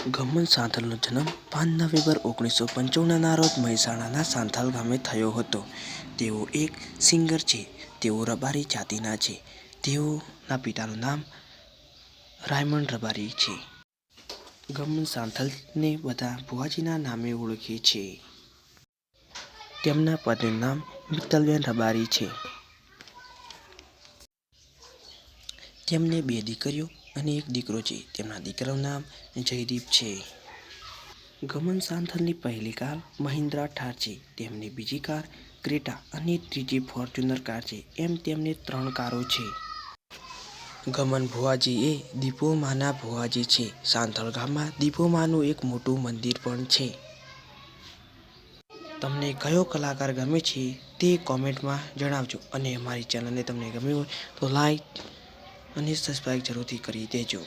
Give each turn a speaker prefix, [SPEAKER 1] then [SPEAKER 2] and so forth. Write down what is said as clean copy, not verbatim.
[SPEAKER 1] ગમન સાંથલનો જન્મ 5 નવેમ્બર 1955ના રોજ મહેસાણાના સાંથલ ગામે થયો હતો. તેઓ એક સિંગર છે. તેઓ રબારી જાતિના છે. તેઓના પિતાનું નામ રાયમંડ રબારી છે. ગમન સાંથલને બધા ભુવાજીના નામે ઓળખે છે. તેમના પત્નીનું નામ મિત્તલબેન રબારી છે. તેમને 2 દીકરીઓ અને 1 દીકરો છે. તેમના દીકરાનું નામ જયદીપ છે. ગમન સાંથલની પહેલી કાર મહિન્દ્રા થાર છે. તેમની બીજી કાર ક્રેટા અને ત્રીજી ફોર્ચ્યુનર કાર છે. એમ તેમને 3 કારો છે. ગમન ભુવાજી એ દીપોમાના ભુવાજી છે. સાંથલ ગામમાં દીપોમાનું એક મોટું મંદિર પણ છે. તમને કયો કલાકાર ગમે છે તે કોમેન્ટમાં જણાવજો અને અમારી ચેનલને તમને ગમી હોય તો લાઈક અને સબસ્ક્રાઈબ જરૂરથી કરી દેજો.